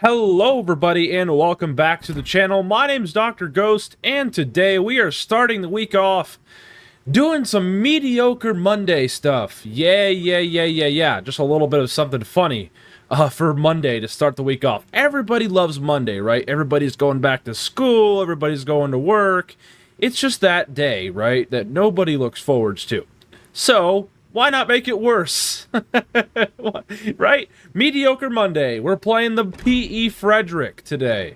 Hello everybody and welcome back to the channel. My name's Dr. Ghost and today we are starting the week off doing some mediocre Monday stuff. Yeah. Just a little bit of something funny for Monday to start the week off. Everybody loves Monday, right? Everybody's going back to school, everybody's going to work. It's just that day, right? That nobody looks forwards to. So, why not make it worse? Right? Mediocre Monday. We're playing the P.E. Friedrich today.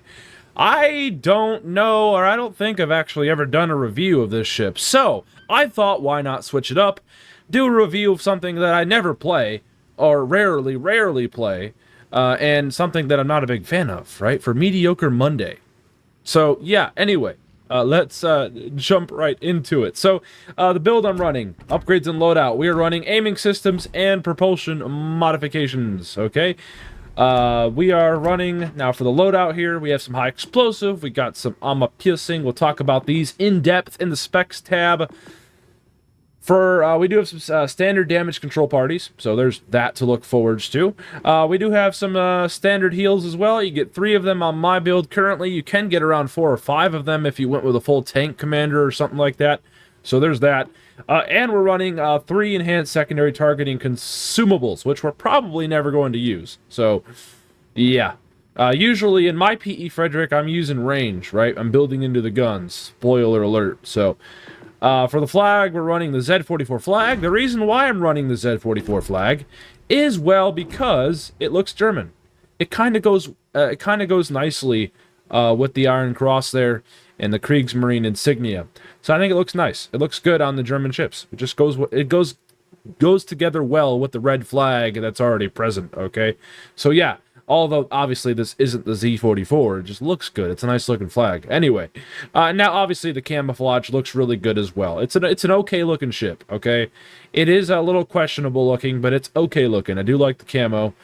I don't know, or I don't think I've actually ever done a review of this ship. So, I thought, why not switch it up? Do a review of something that I never play, or rarely play, and something that I'm not a big fan of, right? For Mediocre Monday. So, yeah, anyway. Let's jump right into it. So, the build I'm running, upgrades and loadout. We are running aiming systems and propulsion modifications, okay? We are running, now for the loadout here, we have some high explosive, we got some armor piercing. We'll talk about these in depth in the specs tab. We do have some standard damage control parties, so there's that to look forwards to. We do have some standard heals as well. You get 3 of them on my build currently. You can get around 4 or 5 of them if you went with a full tank commander or something like that. So there's that. And we're running 3 enhanced secondary targeting consumables, which we're probably never going to use. So, yeah. Usually in my P.E. Friedrich, I'm using range, right? I'm building into the guns. Spoiler alert. So, for the flag, we're running the Z44 flag. The reason why I'm running the Z44 flag is, well, because it looks German. It kind of goes nicely with the Iron Cross there and the Kriegsmarine insignia. So I think it looks nice. It looks good on the German ships. It just goes together well with the red flag that's already present. Okay, so yeah. Although, obviously, this isn't the Z44. It just looks good. It's a nice looking flag. Anyway, now, obviously, the camouflage looks really good as well. It's an okay looking ship, okay? It is a little questionable looking, but it's okay looking. I do like the camo.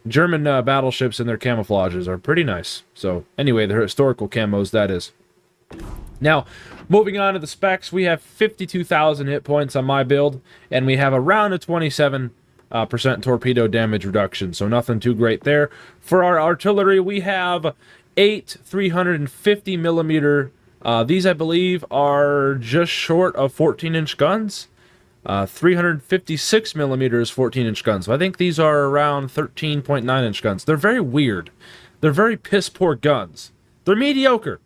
German battleships and their camouflages are pretty nice. So, anyway, the historical camos, that is. Now, moving on to the specs, we have 52,000 hit points on my build, and we have around a 27% torpedo damage reduction, so nothing too great there. For our artillery, we have 8 350 millimeter. These, I believe, are just short of 14-inch guns. 356 millimeters 14-inch guns. So I think these are around 13.9-inch guns. They're very weird. They're very piss-poor guns. They're mediocre,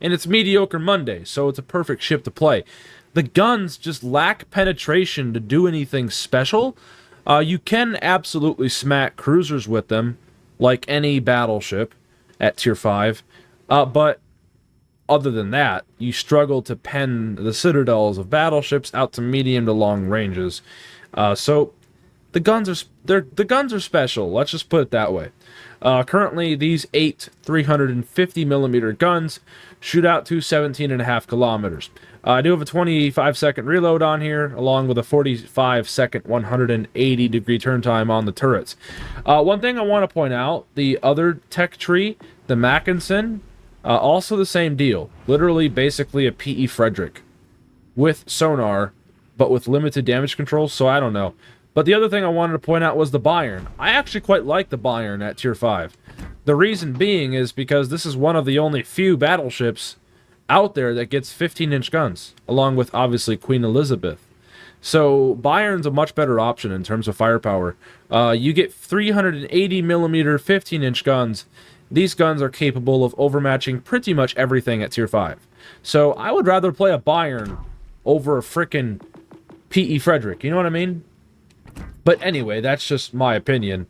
and it's Mediocre Monday, so it's a perfect ship to play. The guns just lack penetration to do anything special. You can absolutely smack cruisers with them, like any battleship at Tier 5, but other than that, you struggle to pen the citadels of battleships out to medium to long ranges. So the guns are special. Let's just put it that way. Currently, these 8 350 millimeter guns shoot out to 17.5 kilometers. I do have a 25-second reload on here, along with a 45-second 180-degree turn time on the turrets. One thing I want to point out, the other tech tree, the Mackinson, also the same deal. Literally, basically a P.E. Friedrich with sonar, but with limited damage control, so I don't know. But the other thing I wanted to point out was the Bayern. I actually quite like the Bayern at Tier 5. The reason being is because this is one of the only few battleships out there that gets 15-inch guns, along with, obviously, Queen Elizabeth. So, Bayern's a much better option in terms of firepower. You get 380 millimeter 15-inch guns. These guns are capable of overmatching pretty much everything at Tier 5. So, I would rather play a Bayern over a frickin' P.E. Friedrich, you know what I mean? But anyway, that's just my opinion.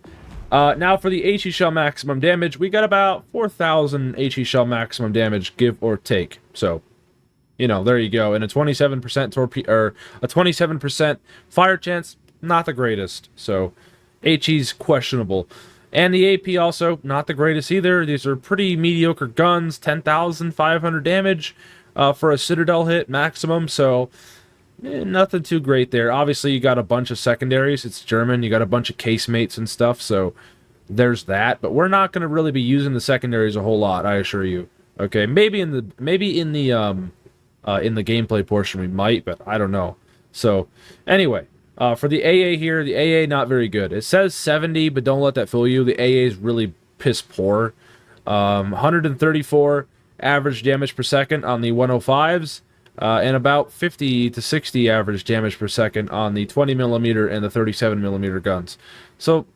Now for the HE shell maximum damage, we got about 4,000 HE shell maximum damage, give or take. So, you know, there you go. And a 27% or a 27% fire chance, not the greatest. So, HE's questionable. And the AP also not the greatest either. These are pretty mediocre guns, 10,500 damage for a Citadel hit maximum. So, nothing too great there. Obviously, you got a bunch of secondaries. It's German. You got a bunch of casemates and stuff, so there's that. But we're not going to really be using the secondaries a whole lot, I assure you. Okay, maybe in the gameplay portion we might, but I don't know. So, anyway, for the AA here, the AA not very good. It says 70, but don't let that fool you. The AA is really piss poor. 134 average damage per second on the 105s, and about 50 to 60 average damage per second on the 20mm and the 37mm guns. So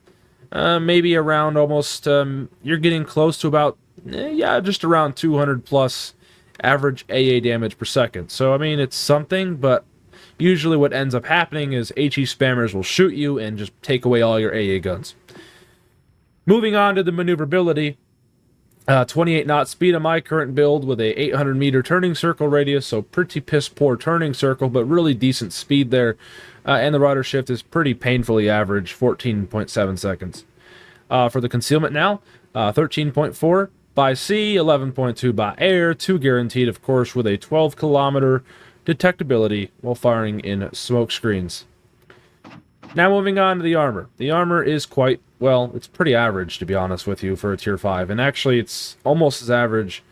maybe around almost, you're getting close to about, yeah, just around 200 plus average AA damage per second. So, I mean, it's something, but usually what ends up happening is HE spammers will shoot you and just take away all your AA guns. Moving on to the maneuverability, 28 knot speed on my current build with a 800 meter turning circle radius, so pretty piss poor turning circle, but really decent speed there. And the rudder shift is pretty painfully average, 14.7 seconds. For the concealment now, 13.4 by sea, 11.2 by air, 2 guaranteed, of course, with a 12 kilometer detectability while firing in smoke screens. Now moving on to the armor. The armor is quite, well, it's pretty average, to be honest with you, for a tier 5. And actually, it's almost as average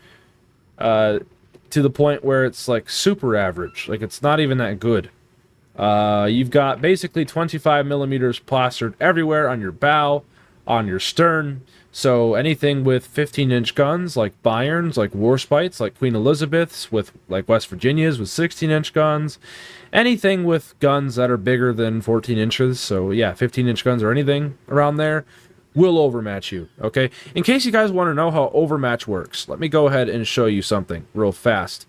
to the point where it's like super average. Like, it's not even that good. You've got basically 25mm plastered everywhere on your bow, on your stern. So anything with 15-inch guns, like Bayerns, like Warships, like Queen Elizabeths, with like West Virginias with 16-inch guns, anything with guns that are bigger than 14 inches, so yeah, 15-inch guns or anything around there, will overmatch you, okay? In case you guys want to know how overmatch works, let me go ahead and show you something real fast.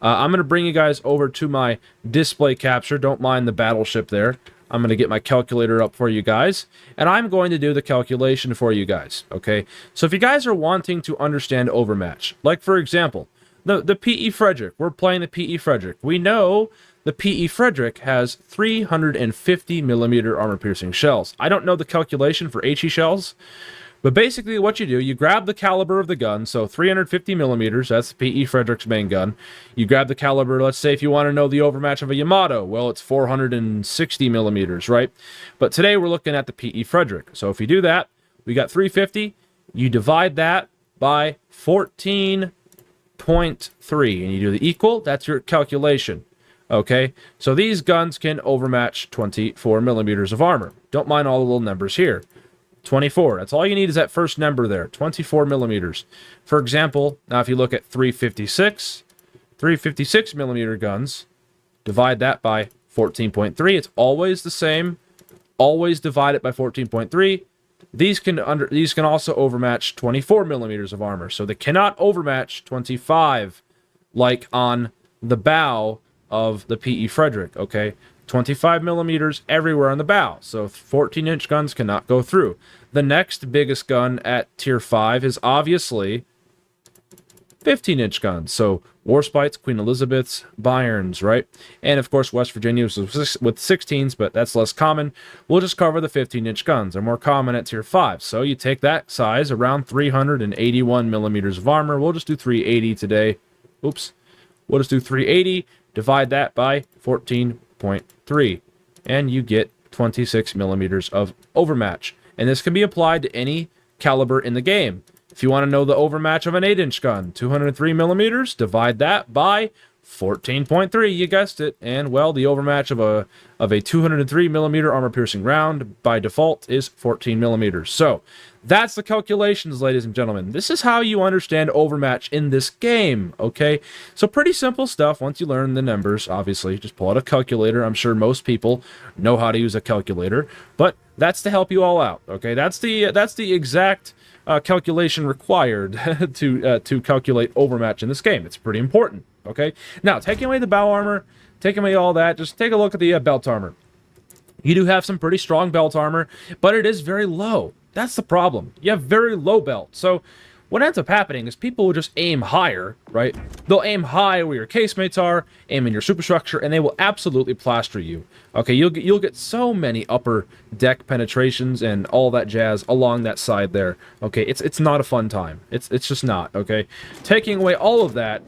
I'm going to bring you guys over to my display capture. Don't mind the battleship there. I'm going to get my calculator up for you guys, and I'm going to do the calculation for you guys, okay? So if you guys are wanting to understand overmatch, like for example, the P.E. Friedrich, we're playing the P.E. Friedrich. We know the P.E. Friedrich has 350mm armor-piercing shells. I don't know the calculation for HE shells, but basically what you do, you grab the caliber of the gun, so 350mm, that's the P.E. Friedrich's main gun. You grab the caliber, let's say if you want to know the overmatch of a Yamato, well, it's 460mm, right? But today we're looking at the P.E. Friedrich. So if you do that, we got 350, you divide that by 14.3, and you do the equal, that's your calculation. Okay, so these guns can overmatch 24mm of armor. Don't mind all the little numbers here. 24. That's all you need is that first number there, 24mm. For example, now if you look at 356mm guns, divide that by 14.3. It's always the same. Always divide it by 14.3. These can also overmatch 24mm of armor. So they cannot overmatch 25 like on the bow of the P.E. Friedrich, okay? 25mm everywhere on the bow, so 14-inch guns cannot go through. The next biggest gun at tier 5 is obviously 15-inch guns, so Warships, Queen Elizabeths, Bayerns, right? And of course West Virginia with 16s, but that's less common. We'll just cover the 15-inch guns. They're more common at tier 5, so you take that size, around 381mm of armor. We'll just do 380 today. Oops. We'll just do 380, divide that by 14.3, and you get 26mm of overmatch. And this can be applied to any caliber in the game. If you want to know the overmatch of an 8-inch gun, 203mm, divide that by 14.3, you guessed it. And well, the overmatch of a 203mm armor-piercing round by default is 14mm. So that's the calculations, ladies and gentlemen. This is how you understand overmatch in this game, okay? So pretty simple stuff once you learn the numbers, obviously. Just pull out a calculator. I'm sure most people know how to use a calculator, but that's to help you all out, okay? That's the exact calculation required to calculate overmatch in this game. It's pretty important, okay? Now, taking away the bow armor, taking away all that, just take a look at the belt armor. You do have some pretty strong belt armor, but it is very low. That's the problem. You have very low belt. So what ends up happening is people will just aim higher, right? They'll aim high where your casemates are, aim in your superstructure, and they will absolutely plaster you. Okay, you'll get so many upper deck penetrations and all that jazz along that side there. Okay, it's not a fun time. It's just not, okay? Taking away all of that,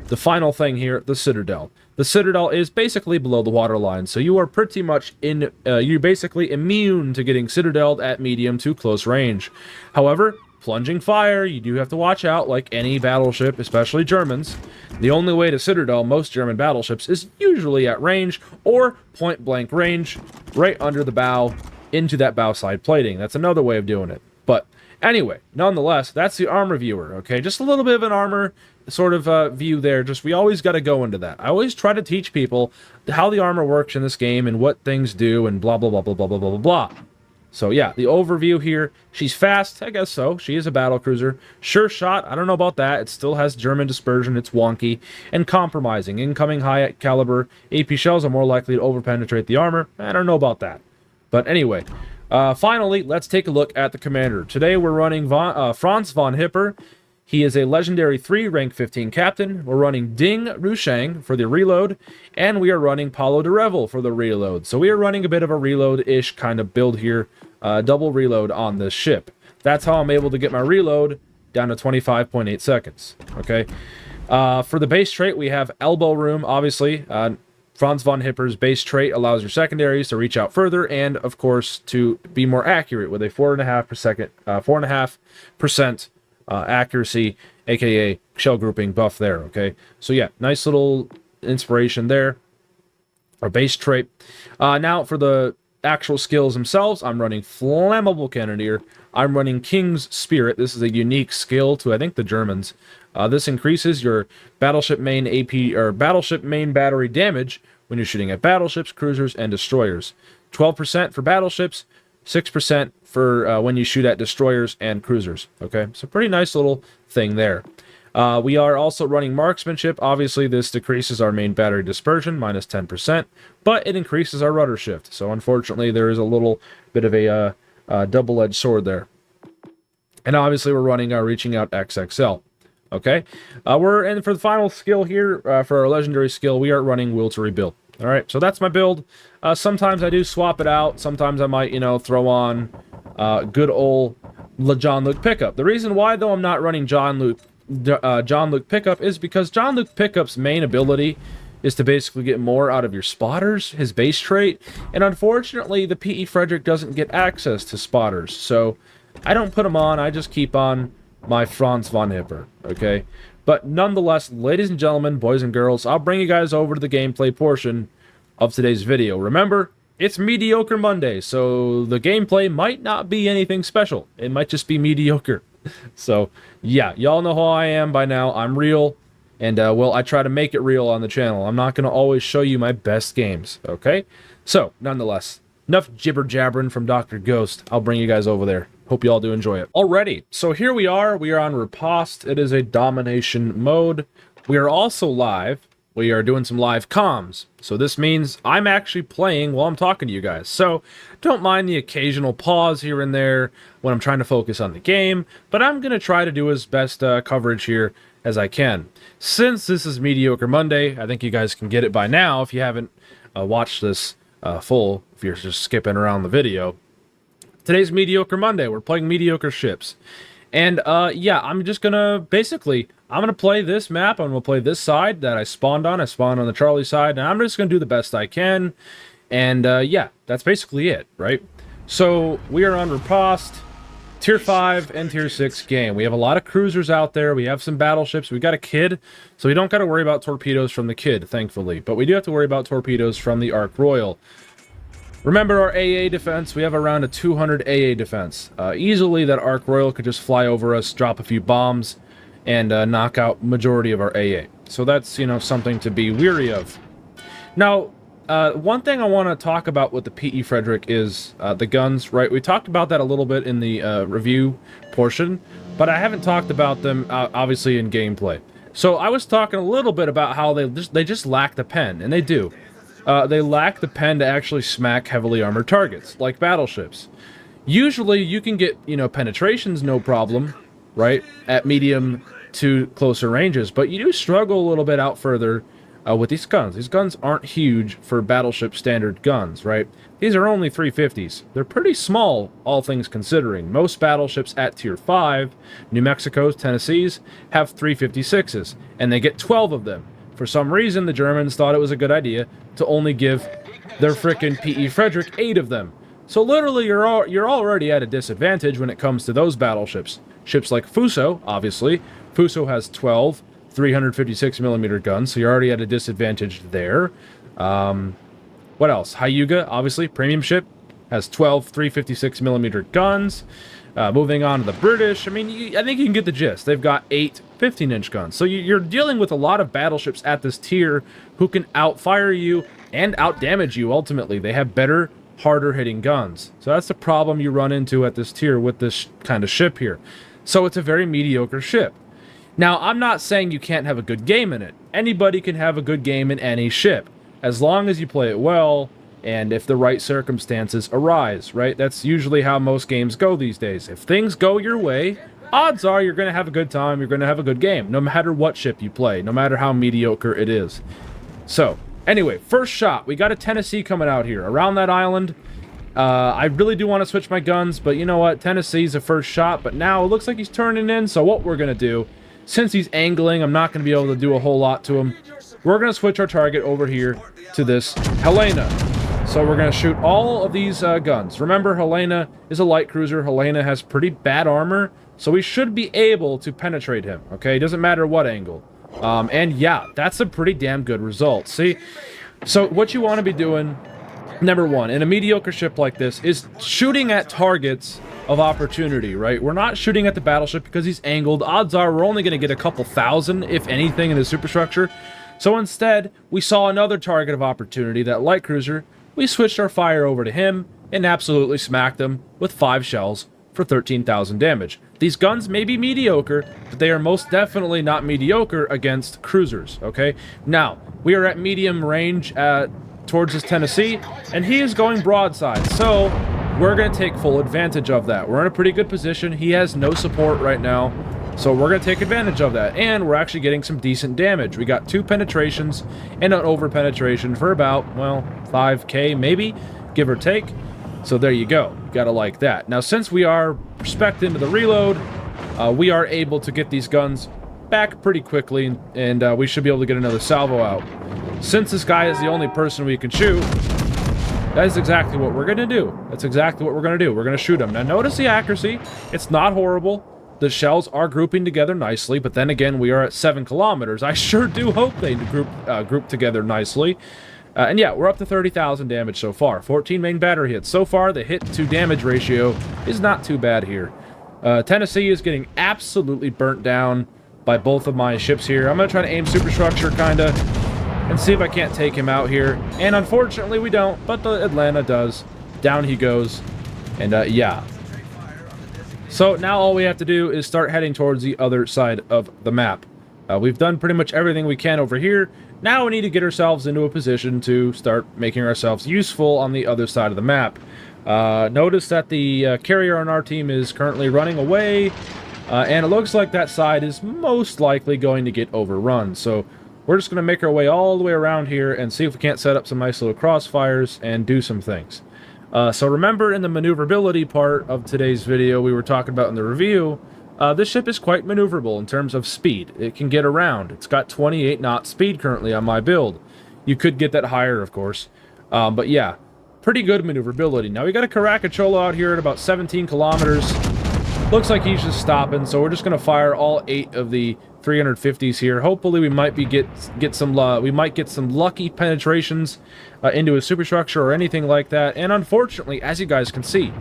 the final thing here, the Citadel. The Citadel is basically below the waterline, so you are pretty much you're basically immune to getting Citadeled at medium to close range. However, plunging fire, you do have to watch out, like any battleship, especially Germans. The only way to Citadel most German battleships is usually at range, or point-blank range, right under the bow, into that bow side plating. That's another way of doing it. But Anyway, nonetheless, that's the armor viewer, okay? Just a little bit of an armor sort of view there. Just we always got to go into that. I always try to teach people how the armor works in this game and what things do and blah, blah, blah, blah, blah, blah, blah, blah. So yeah, the overview here. She's fast, I guess so. She is a battle cruiser. Sure shot, I don't know about that. It still has German dispersion, it's wonky. And compromising. Incoming high caliber AP shells are more likely to overpenetrate the armor. I don't know about that. But anyway, finally, let's take a look at the commander. Today we're running Franz von Hipper. He is a legendary 3 rank 15 captain. We're running Ding Rushang for the reload, and we are running Paulo de Revel for the reload. So we are running a bit of a reload-ish kind of build here, double reload on this ship. That's how I'm able to get my reload down to 25.8 seconds, okay? For the base trait, we have Elbow Room, obviously. Franz von Hipper's base trait allows your secondaries to reach out further and, of course, to be more accurate with a 4.5% accuracy, aka shell grouping buff there, okay? So yeah, nice little inspiration there. Our base trait. Now for the actual skills themselves, I'm running Flammable Cannoneer. I'm running King's Spirit. This is a unique skill to, I think, the Germans. This increases your battleship main AP or battleship main battery damage when you're shooting at battleships, cruisers, and destroyers. 12% for battleships, 6% for when you shoot at destroyers and cruisers. Okay, so pretty nice little thing there. We are also running marksmanship. Obviously, this decreases our main battery dispersion, minus 10%, but it increases our rudder shift. So unfortunately, there is a little bit of a double-edged sword there. And obviously, we're running our Reaching Out XXL. Okay, and for the final skill here, for our legendary skill, we are running Will to Rebuild. All right, so that's my build. Sometimes I do swap it out. Sometimes I might, throw on good old John-Luke Pickup. The reason why, though, I'm not running John-Luke Pickup is because John-Luke Pickup's main ability is to basically get more out of your spotters, his base trait, and unfortunately, the P.E. Friedrich doesn't get access to spotters, so I don't put him on. I just keep on my Franz von Hipper, okay? But nonetheless, ladies and gentlemen, boys and girls, I'll bring you guys over to the gameplay portion of today's video. Remember, it's Mediocre Monday, so the gameplay might not be anything special. It might just be mediocre. So, yeah, y'all know how I am by now. I'm real, and, well, I try to make it real on the channel. I'm not going to always show you my best games, okay? So, nonetheless, enough jibber-jabbering from Dr. Ghost. I'll bring you guys over there. Hope you all do enjoy it. Alrighty, so here we are. We are on Riposte. It is a domination mode. We are also live. We are doing some live comms. So this means I'm actually playing while I'm talking to you guys. So don't mind the occasional pause here and there when I'm trying to focus on the game. But I'm going to try to do as best coverage here as I can. Since this is Mediocre Monday, I think you guys can get it by now if you haven't watched this full, if you're just skipping around the video. Today's Mediocre Monday. We're playing mediocre ships. And, yeah, I'm just gonna, basically, I'm gonna play this map. I'm gonna play this side that I spawned on. I spawned on the Charlie side, and I'm just gonna do the best I can. And, yeah, that's basically it, right? So, we are on Riposte, Tier 5 and Tier 6 game. We have a lot of cruisers out there. We have some battleships. We got a Kid, so we don't gotta worry about torpedoes from the Kid, thankfully. But we do have to worry about torpedoes from the Ark Royal. Remember our AA defense, we have around a 200 AA defense. Easily that Ark Royal could just fly over us, drop a few bombs, and knock out majority of our AA. So that's, something to be weary of. Now, one thing I want to talk about with the P.E. Friedrich is the guns, right? We talked about that a little bit in the review portion, but I haven't talked about them, obviously, in gameplay. So I was talking a little bit about how they just lack the pen, and they do. They lack the pen to actually smack heavily armored targets, like battleships. Usually, you can get, penetrations no problem, right, at medium to closer ranges, but you do struggle a little bit out further with these guns. These guns aren't huge for battleship standard guns, right? These are only 350s. They're pretty small, all things considering. Most battleships at Tier 5, New Mexico's, Tennessee's, have 356s, and they get 12 of them. For some reason, the Germans thought it was a good idea to only give their frickin' P.E. Friedrich 8 of them. So literally, you're already at a disadvantage when it comes to those battleships. Ships like Fuso, obviously. Fuso has 12 356mm guns, so you're already at a disadvantage there. What else? Hyuga, obviously, premium ship, has 12 356mm guns. Moving on to the British, I mean, I think you can get the gist. They've got 8 15-inch guns. So you're dealing with a lot of battleships at this tier who can outfire you and outdamage you ultimately. They have better, harder-hitting guns. So that's the problem you run into at this tier with this kind of ship here. So it's a very mediocre ship. Now, I'm not saying you can't have a good game in it. Anybody can have a good game in any ship, as long as you play it well, and if the right circumstances arise, right? That's usually how most games go these days. If things go your way, odds are you're going to have a good time, you're going to have a good game, no matter what ship you play, no matter how mediocre it is. So, anyway, first shot. We got a Tennessee coming out here, around that island. I really do want to switch my guns, but you know what? Tennessee's the first shot, but now it looks like he's turning in, so what we're going to do, since he's angling, I'm not going to be able to do a whole lot to him. We're going to switch our target over here to this Helena. So we're going to shoot all of these guns. Remember, Helena is a light cruiser. Helena has pretty bad armor, so we should be able to penetrate him, okay? Doesn't matter what angle. And yeah, that's a pretty damn good result. See? So what you want to be doing, number one, in a mediocre ship like this, is shooting at targets of opportunity, right? We're not shooting at the battleship because he's angled. Odds are we're only going to get a couple thousand, if anything, in the superstructure. So instead, we saw another target of opportunity, that light cruiser. We switched our fire over to him and absolutely smacked him with 5 shells for 13,000 damage. These guns may be mediocre, but they are most definitely not mediocre against cruisers, okay? Now, we are at medium range towards this Tennessee, and he is going broadside, so we're going to take full advantage of that. We're in a pretty good position. He has no support right now, so we're going to take advantage of that, and we're actually getting some decent damage. We got 2 penetrations and an over-penetration for about, well, 5k maybe, give or take. So there you go. Gotta like that. Now, since we are spec'd into the reload, we are able to get these guns back pretty quickly, and we should be able to get another salvo out. Since this guy is the only person we can shoot, that is exactly what we're going to do. That's exactly what we're going to do. We're going to shoot him. Now, notice the accuracy. It's not horrible. The shells are grouping together nicely, but then again, we are at 7 kilometers. I sure do hope they group together nicely. And yeah, we're up to 30,000 damage so far. 14 main battery hits. So far, the hit-to-damage ratio is not too bad here. Tennessee is getting absolutely burnt down by both of my ships here. I'm going to try to aim superstructure, kind of, and see if I can't take him out here. And unfortunately, we don't, but the Atlanta does. Down he goes. And yeah. So now all we have to do is start heading towards the other side of the map. We've done pretty much everything we can over here. Now we need to get ourselves into a position to start making ourselves useful on the other side of the map. Notice that the carrier on our team is currently running away, and it looks like that side is most likely going to get overrun. So we're just going to make our way all the way around here and see if we can't set up some nice little crossfires and do some things. So remember, in the maneuverability part of today's video we were talking about in the review, this ship is quite maneuverable in terms of speed. It can get around. It's got 28 knot speed currently on my build. You could get that higher, of course. But yeah, pretty good maneuverability. Now we got a Caracacholo out here at about 17 kilometers. Looks like he's just stopping, so we're just going to fire all 8 of the 350s here. Hopefully we might get some lucky penetrations into a superstructure or anything like that. And unfortunately, as you guys can see,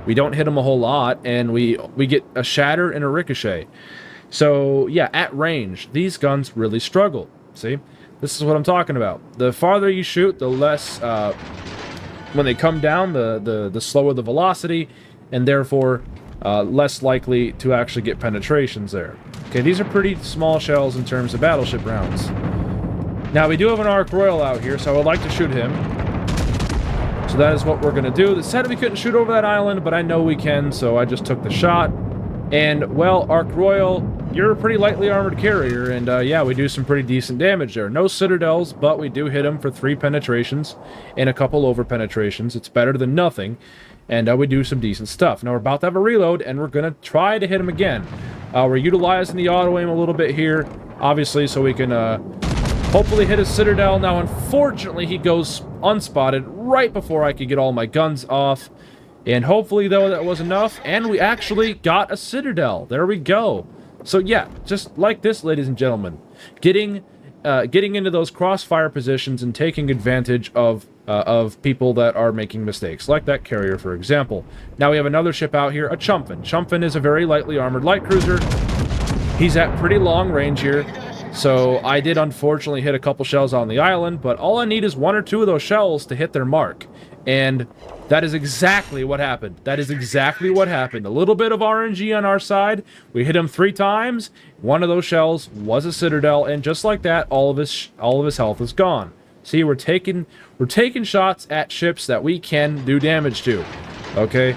we don't hit them a whole lot, and we get a shatter and a ricochet. So yeah, at range, these guns really struggle. See, this is what I'm talking about. The farther you shoot, the less when they come down, the slower the velocity, and therefore less likely to actually get penetrations there. Okay, these are pretty small shells in terms of battleship rounds. Now, we do have an Ark Royal out here, so I would like to shoot him. So that is what we're going to do. They said we couldn't shoot over that island, but I know we can, so I just took the shot. And, well, Ark Royal, you're a pretty lightly armored carrier, and yeah, we do some pretty decent damage there. No citadels, but we do hit him for 3 penetrations and a couple over penetrations. It's better than nothing. And we do some decent stuff. Now we're about to have a reload, and we're going to try to hit him again. We're utilizing the auto-aim a little bit here, obviously, so we can hopefully hit his citadel. Now, unfortunately, he goes unspotted right before I could get all my guns off. And hopefully, though, that was enough. And we actually got a citadel. There we go. So, yeah, just like this, ladies and gentlemen, getting getting into those crossfire positions and taking advantage of people that are making mistakes, like that carrier, for example. Now we have another ship out here, a Chumphin. Chumphin is a very lightly armored light cruiser. He's at pretty long range here, so I did unfortunately hit a couple shells on the island, but all I need is 1 or 2 of those shells to hit their mark. And that is exactly what happened. That is exactly what happened. A little bit of RNG on our side. We hit him 3 times. 1 of those shells was a Citadel, and just like that, all of his health is gone. See, we're taking shots at ships that we can do damage to. Okay,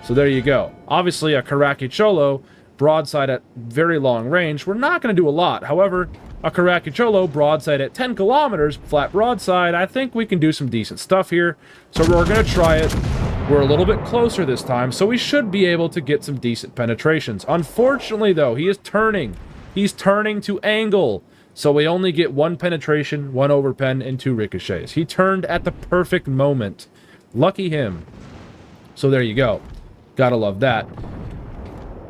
so there you go. Obviously, a Karaki Cholo broadside at very long range, we're not going to do a lot. However, a Karaki Cholo broadside at 10 kilometers, flat broadside, I think we can do some decent stuff here. So we're going to try it. We're a little bit closer this time, so we should be able to get some decent penetrations. Unfortunately, though, he is turning. He's turning to angle. So we only get 1 penetration, 1 overpen, and 2 ricochets. He turned at the perfect moment. Lucky him. So there you go. Gotta love that.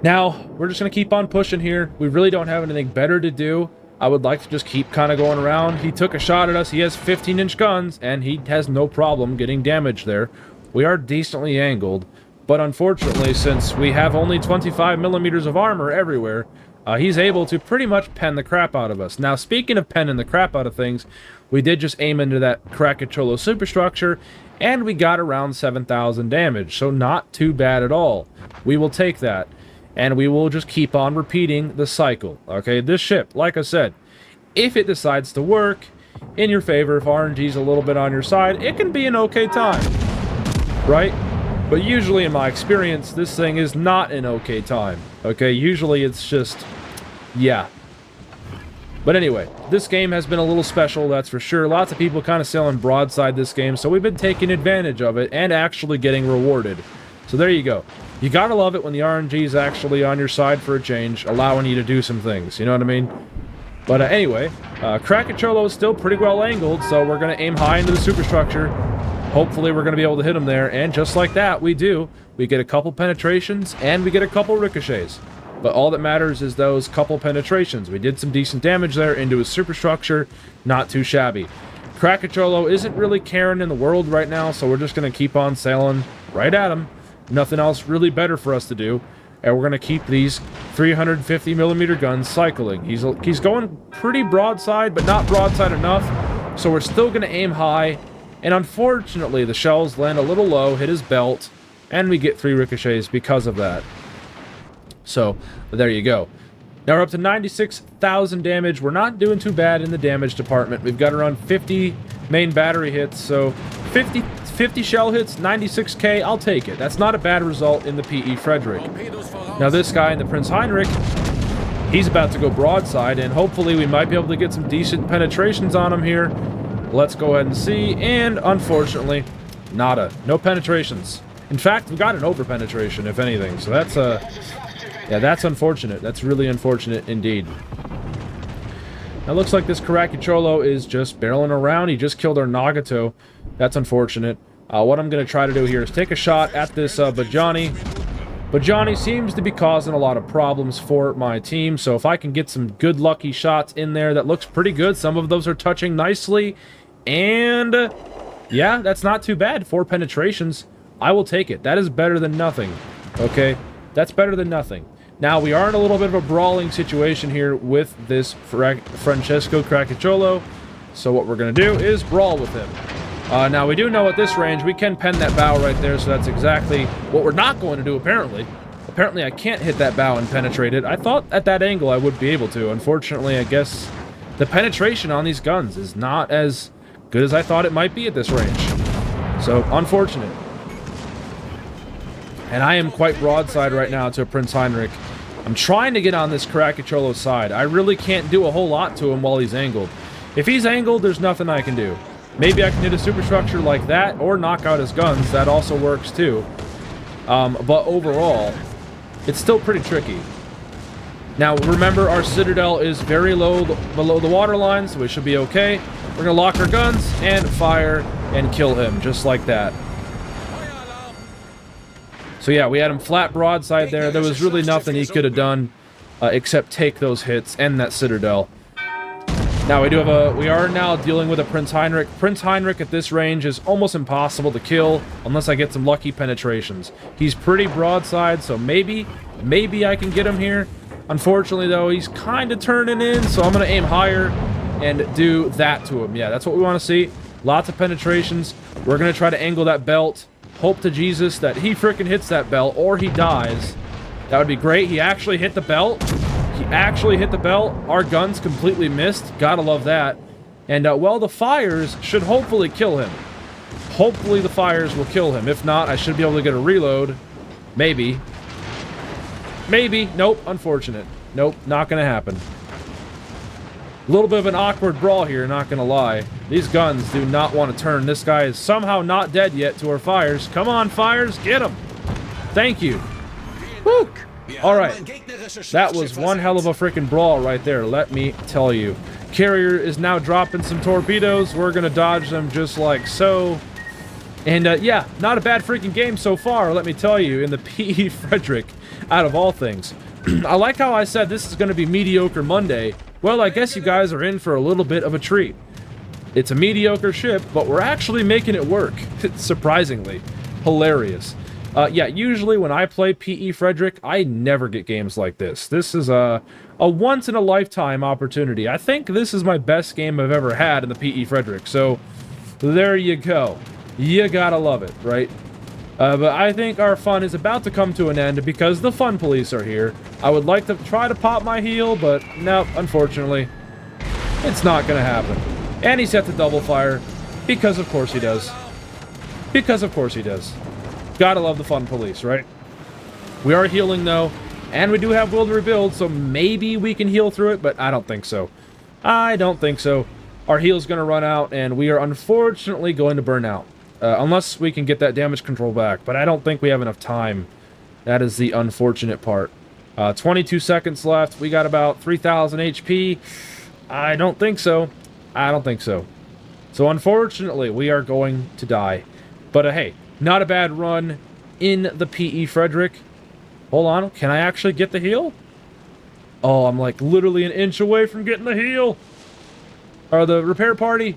Now, we're just going to keep on pushing here. We really don't have anything better to do. I would like to just keep kind of going around. He took a shot at us. He has 15-inch guns, and he has no problem getting damage there. We are decently angled, but unfortunately, since we have only 25 millimeters of armor everywhere, he's able to pretty much pen the crap out of us. Now, speaking of penning the crap out of things, we did just aim into that Krakacholo superstructure, and we got around 7,000 damage, so not too bad at all. We will take that. And we will just keep on repeating the cycle. Okay, this ship, like I said, if it decides to work in your favor, if RNG's a little bit on your side, it can be an okay time, right? But usually, in my experience, this thing is not an okay time. Okay, usually it's just, yeah. But anyway, this game has been a little special, that's for sure. Lots of people kind of selling broadside this game, so we've been taking advantage of it and actually getting rewarded. So there you go. You gotta love it when the RNG is actually on your side for a change, allowing you to do some things, you know what I mean? But anyway, Krakacholo is still pretty well angled, so we're gonna aim high into the superstructure. Hopefully we're gonna be able to hit him there, and just like that, we do. We get a couple penetrations, and we get a couple ricochets. But all that matters is those couple penetrations. We did some decent damage there into his superstructure, not too shabby. Krakacholo isn't really caring in the world right now, so we're just gonna keep on sailing right at him. Nothing else really better for us to do, and we're going to keep these 350 millimeter guns cycling. He's going pretty broadside, but not broadside enough, so we're still going to aim high, and unfortunately the shells land a little low, hit his belt, and we get 3 ricochets because of that. So there you go. Now we're up to 96,000 damage. We're not doing too bad in the damage department. We've got around 50 main battery hits, so 50 shell hits, 96k, I'll take it. That's not a bad result in the PE Friedrich. Now this guy in the Prince Heinrich, he's about to go broadside, and hopefully we might be able to get some decent penetrations on him here. Let's go ahead and see, and unfortunately, nada. No penetrations. In fact, we got an over-penetration, if anything, so that's, yeah, that's unfortunate. That's really unfortunate indeed. Now, looks like this Karaki Cholo is just barreling around. He just killed our Nagato. That's unfortunate. What I'm going to try to do here is take a shot at this Bajani. Bajani seems to be causing a lot of problems for my team, so if I can get some good lucky shots in there, that looks pretty good. Some of those are touching nicely, and yeah, that's not too bad. 4 penetrations. I will take it. That is better than nothing. Okay? That's better than nothing. Now, we are in a little bit of a brawling situation here with this Francesco Krakacholo, so what we're going to do is brawl with him. Now, we do know at this range we can pen that bow right there, so that's exactly what we're not going to do, apparently. Apparently, I can't hit that bow and penetrate it. I thought at that angle I would be able to. Unfortunately, I guess the penetration on these guns is not as good as I thought it might be at this range. So, unfortunate. And I am quite broadside right now to Prince Heinrich. I'm trying to get on this Krakacholo side. I really can't do a whole lot to him while he's angled. If he's angled, there's nothing I can do. Maybe I can hit a superstructure like that, or knock out his guns. That also works too. But overall, it's still pretty tricky. Now, remember, our Citadel is very low below the waterline, so we should be okay. We're going to lock our guns and fire and kill him, just like that. So yeah, we had him flat broadside there. There was really nothing he could have done except take those hits and that Citadel. Now we are now dealing with a Prince Heinrich. Prince Heinrich at this range is almost impossible to kill unless I get some lucky penetrations. He's pretty broadside, so maybe I can get him here. Unfortunately, though, he's kind of turning in, so I'm going to aim higher and do that to him. Yeah, that's what we want to see. Lots of penetrations. We're going to try to angle that belt. Hope to Jesus that he freaking hits that belt or he dies. That would be great. He actually hit the belt. He actually hit the belt. Our guns completely missed. Gotta love that. And, well, the fires should hopefully kill him. Hopefully the fires will kill him. If not, I should be able to get a reload. Maybe. Maybe. Nope. Unfortunate. Nope. Not gonna happen. A little bit of an awkward brawl here, not gonna lie. These guns do not want to turn. This guy is somehow not dead yet to our fires. Come on, fires. Get him. Thank you. Woo. Alright, that was one hell of a freaking brawl right there, let me tell you. Carrier is now dropping some torpedoes. We're going to dodge them just like so. And, yeah, not a bad freaking game so far, let me tell you, in the P.E. Frederick, out of all things. I like how I said this is going to be Mediocre Monday. Well, I guess you guys are in for a little bit of a treat. It's a mediocre ship, but we're actually making it work. Surprisingly. Hilarious. Yeah, usually when I play P.E. Frederick, I never get games like this. This is a once-in-a-lifetime opportunity. I think this is my best game I've ever had in the P.E. Frederick, so there you go. You gotta love it, right? But I think our fun is about to come to an end because the fun police are here. I would like to try to pop my heel, but no, unfortunately, it's not gonna happen. And he set the double fire, because of course he does. Because of course he does. Gotta love the fun police, right? We are healing, though, and we do have will to rebuild, so maybe we can heal through it, but I don't think so. I don't think so. Our heal's going to run out, and we are unfortunately going to burn out. Unless we can get that damage control back, but I don't think we have enough time. That is the unfortunate part. 22 seconds left. We got about 3,000 HP. I don't think so. I don't think so. So, unfortunately, we are going to die. But, hey. Not a bad run in the P.E. Frederick. Hold on. Can I actually get the heal? Oh, I'm like literally an inch away from getting the heal. Or the repair party.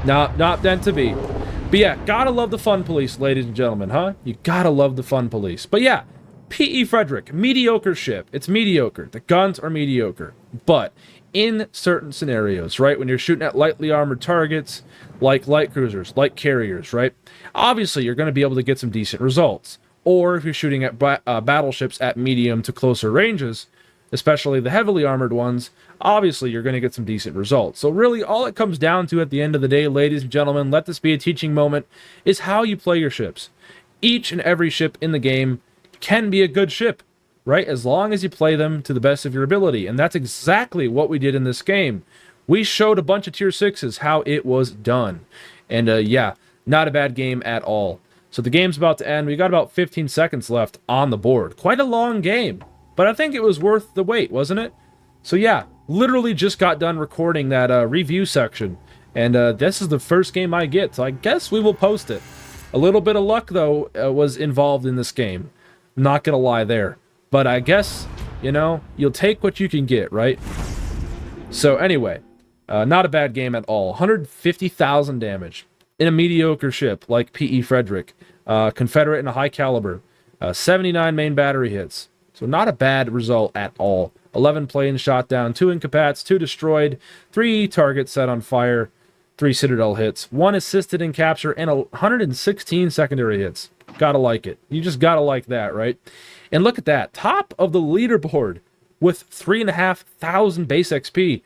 Nah, not meant to be. But yeah, gotta love the fun police, ladies and gentlemen, huh? You gotta love the fun police. But yeah, P.E. Frederick, mediocre ship. It's mediocre. The guns are mediocre. But in certain scenarios, right? When you're shooting at lightly armored targets, like light cruisers, like carriers, right? Obviously, you're going to be able to get some decent results. Or if you're shooting at battleships at medium to closer ranges, especially the heavily armored ones, obviously you're going to get some decent results. So really, all it comes down to at the end of the day, ladies and gentlemen, let this be a teaching moment, is how you play your ships. Each and every ship in the game can be a good ship, right? As long as you play them to the best of your ability. And that's exactly what we did in this game. We showed a bunch of tier 6s how it was done. And yeah, not a bad game at all. So the game's about to end. We got about 15 seconds left on the board. Quite a long game. But I think it was worth the wait, wasn't it? So yeah, literally just got done recording that review section. And this is the first game I get. So I guess we will post it. A little bit of luck, though, was involved in this game. Not gonna lie there. But I guess, you know, you'll take what you can get, right? So anyway, not a bad game at all. 150,000 damage in a mediocre ship like P.E. Frederick. Confederate and a high caliber. 79 main battery hits. So not a bad result at all. 11 planes shot down, 2 incapats, 2 destroyed, 3 targets set on fire, 3 Citadel hits, 1 assisted in capture, and 116 secondary hits. Gotta like it. You just gotta like that, right? And look at that. Top of the leaderboard with 3,500 base XP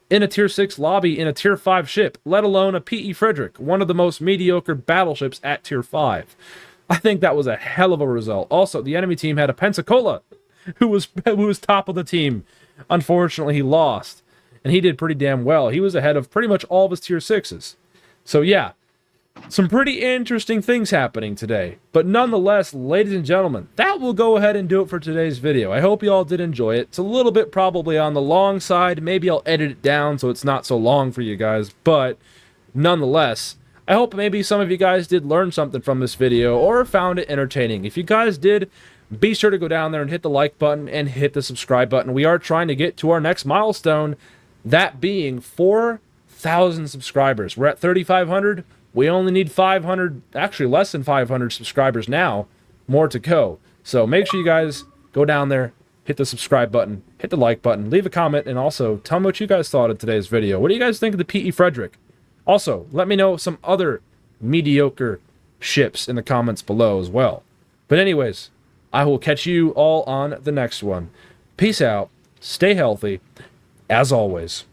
in a tier 6 lobby in a tier 5 ship, let alone a P.E. Frederick, one of the most mediocre battleships at tier 5. I think that was a hell of a result. Also, the enemy team had a Pensacola, who was top of the team. Unfortunately, he lost, and he did pretty damn well. He was ahead of pretty much all of his tier 6s. So yeah, some pretty interesting things happening today. But nonetheless, ladies and gentlemen, that will go ahead and do it for today's video. I hope you all did enjoy it. It's a little bit probably on the long side. Maybe I'll edit it down so it's not so long for you guys. But nonetheless, I hope maybe some of you guys did learn something from this video or found it entertaining. If you guys did, be sure to go down there and hit the like button and hit the subscribe button. We are trying to get to our next milestone, That being 4,000 subscribers. We're at 3,500. We only need 500, actually less than 500 subscribers now. More to go. So make sure you guys go down there, hit the subscribe button, hit the like button, leave a comment, and also tell me what you guys thought of today's video. What do you guys think of the P.E. Friedrich? Also, let me know some other mediocre ships in the comments below as well. But anyways, I will catch you all on the next one. Peace out, stay healthy, as always.